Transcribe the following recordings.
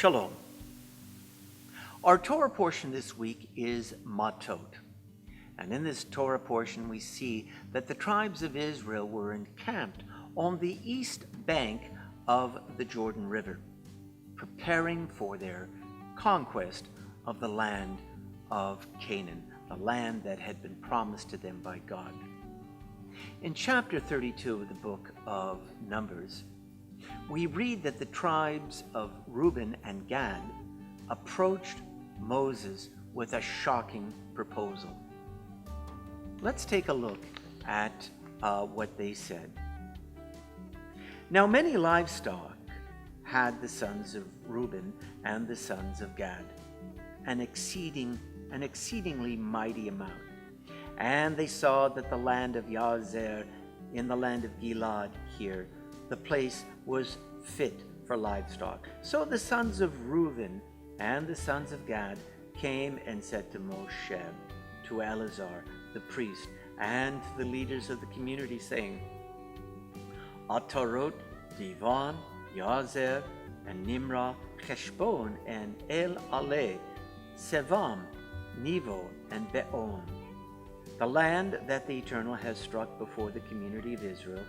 Shalom. Our Torah portion this week is Matot. And in this Torah portion we see that the tribes of Israel were encamped on the east bank of the Jordan River, preparing for their conquest of the land of Canaan, the land that had been promised to them by God. In chapter 32 of the book of Numbers, we read that the tribes of Reuben and Gad approached Moses with a shocking proposal. Let's take a look at what they said. Now many livestock had the sons of Reuben and the sons of Gad, an exceedingly mighty amount. And they saw that the land of Yazer, in the land of Gilad here, the place was fit for livestock. So the sons of Reuben and the sons of Gad came and said to Moshe, to Eleazar, the priest, and to the leaders of the community, saying, Atarot, Divan, Yazer, and Nimrah, Heshbon, and El Ale, Sevam, Nevo, and Beon, the land that the Eternal has struck before the community of Israel,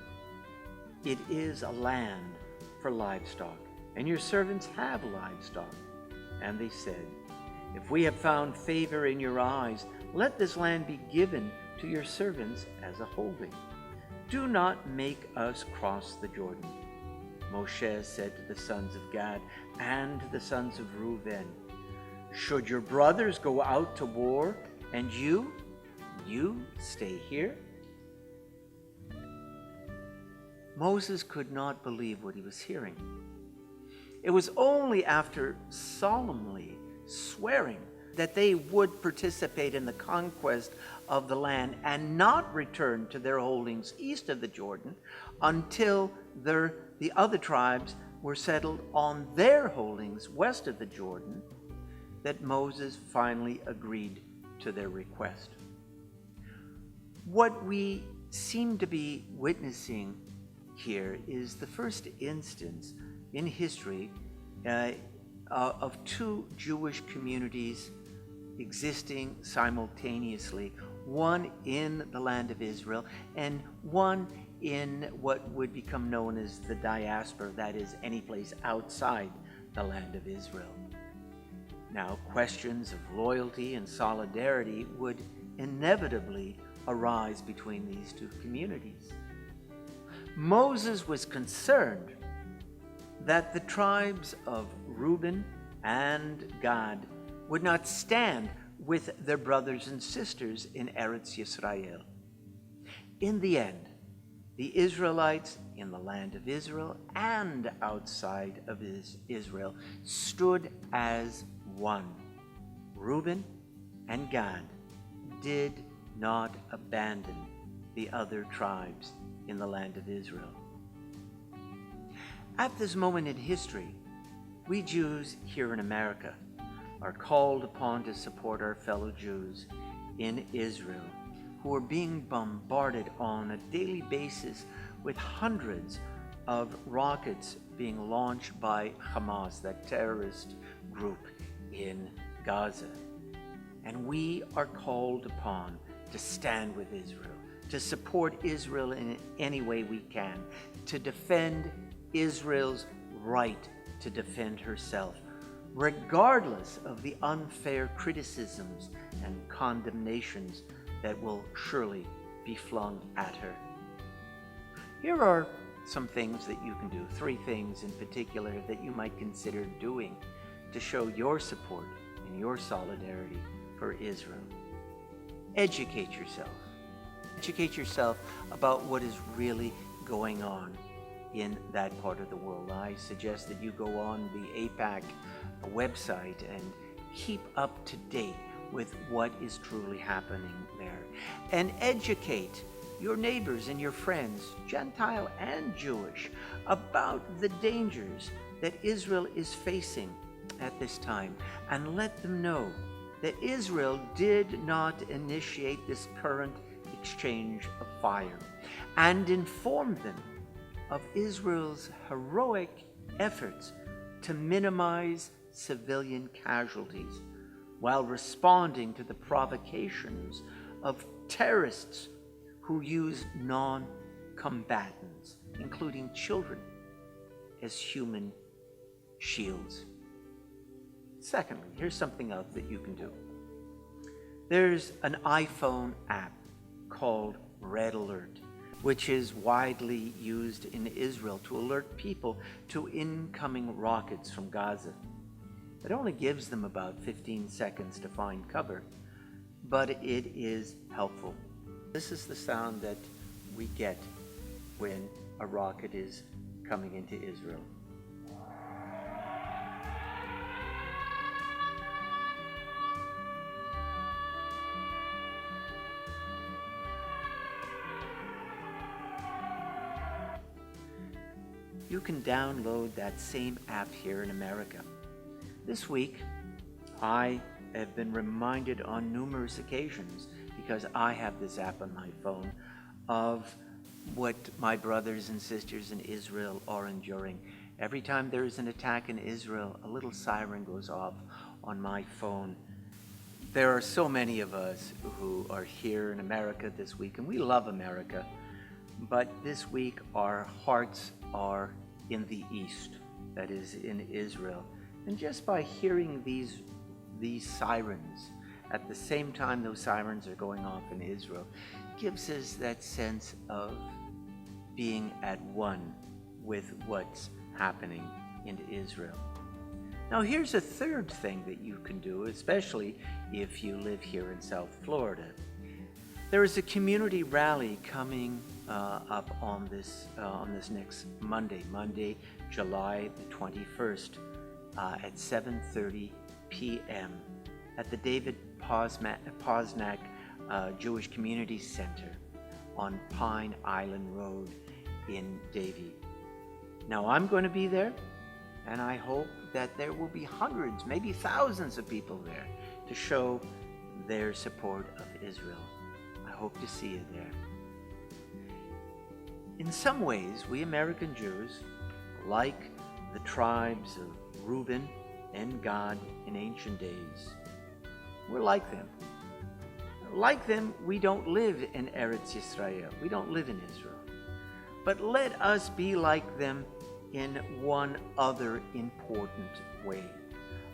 it is a land for livestock, and your servants have livestock. And they said, if we have found favor in your eyes, let this land be given to your servants as a holding. Do not make us cross the Jordan. Moshe said to the sons of Gad and to the sons of Reuben, should your brothers go out to war, and you stay here? Moses could not believe what he was hearing. It was only after solemnly swearing that they would participate in the conquest of the land and not return to their holdings east of the Jordan until the other tribes were settled on their holdings west of the Jordan that Moses finally agreed to their request. What we seem to be witnessing here is the first instance in history of two Jewish communities existing simultaneously, one in the land of Israel and one in what would become known as the diaspora, that is, any place outside the land of Israel. Now, questions of loyalty and solidarity would inevitably arise between these two communities. Moses was concerned that the tribes of Reuben and Gad would not stand with their brothers and sisters in Eretz Yisrael. In the end, the Israelites in the land of Israel and outside of Israel stood as one. Reuben and Gad did not abandon the other tribes in the land of Israel. At this moment in history, we Jews here in America are called upon to support our fellow Jews in Israel who are being bombarded on a daily basis with hundreds of rockets being launched by Hamas, that terrorist group in Gaza. And we are called upon to stand with Israel, to support Israel in any way we can, to defend Israel's right to defend herself, regardless of the unfair criticisms and condemnations that will surely be flung at her. Here are some things that you can do, 3 things in particular that you might consider doing to show your support and your solidarity for Israel. Educate yourself. Educate yourself about what is really going on in that part of the world. I suggest that you go on the APAC website and keep up to date with what is truly happening there. And educate your neighbors and your friends, Gentile and Jewish, about the dangers that Israel is facing at this time. And let them know that Israel did not initiate this current exchange of fire. And inform them of Israel's heroic efforts to minimize civilian casualties while responding to the provocations of terrorists who use non-combatants, including children, as human shields. Secondly, here's something else that you can do. There's an iPhone app called Red Alert, which is widely used in Israel to alert people to incoming rockets from Gaza. It only gives them about 15 seconds to find cover, but it is helpful. This is the sound that we get when a rocket is coming into Israel. You can download that same app here in America. This week, I have been reminded on numerous occasions, because I have this app on my phone, of what my brothers and sisters in Israel are enduring. Every time there is an attack in Israel, a little siren goes off on my phone. There are so many of us who are here in America this week, and we love America. But this week, our hearts are in the East, that is in Israel. And just by hearing these sirens at the same time those sirens are going off in Israel, gives us that sense of being at one with what's happening in Israel. Now, here's a third thing that you can do, especially if you live here in South Florida. There is a community rally coming up on this next Monday, July the 21st, at 7:30 p.m. at the David Posnack Jewish Community Center on Pine Island Road in Davie. Now, I'm going to be there, and I hope that there will be hundreds, maybe thousands of people there to show their support of Israel. I hope to see you there. In some ways, we American Jews, like the tribes of Reuben and Gad in ancient days, we're like them. Like them, we don't live in Eretz Yisrael. We don't live in Israel. But let us be like them in one other important way.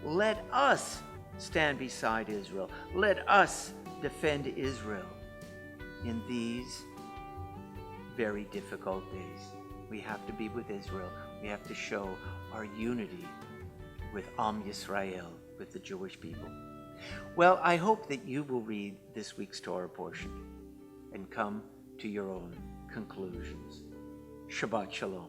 Let us stand beside Israel. Let us defend Israel in these very difficult days. We have to be with Israel. We have to show our unity with Am Yisrael, with the Jewish people. Well, I hope that you will read this week's Torah portion and come to your own conclusions. Shabbat Shalom.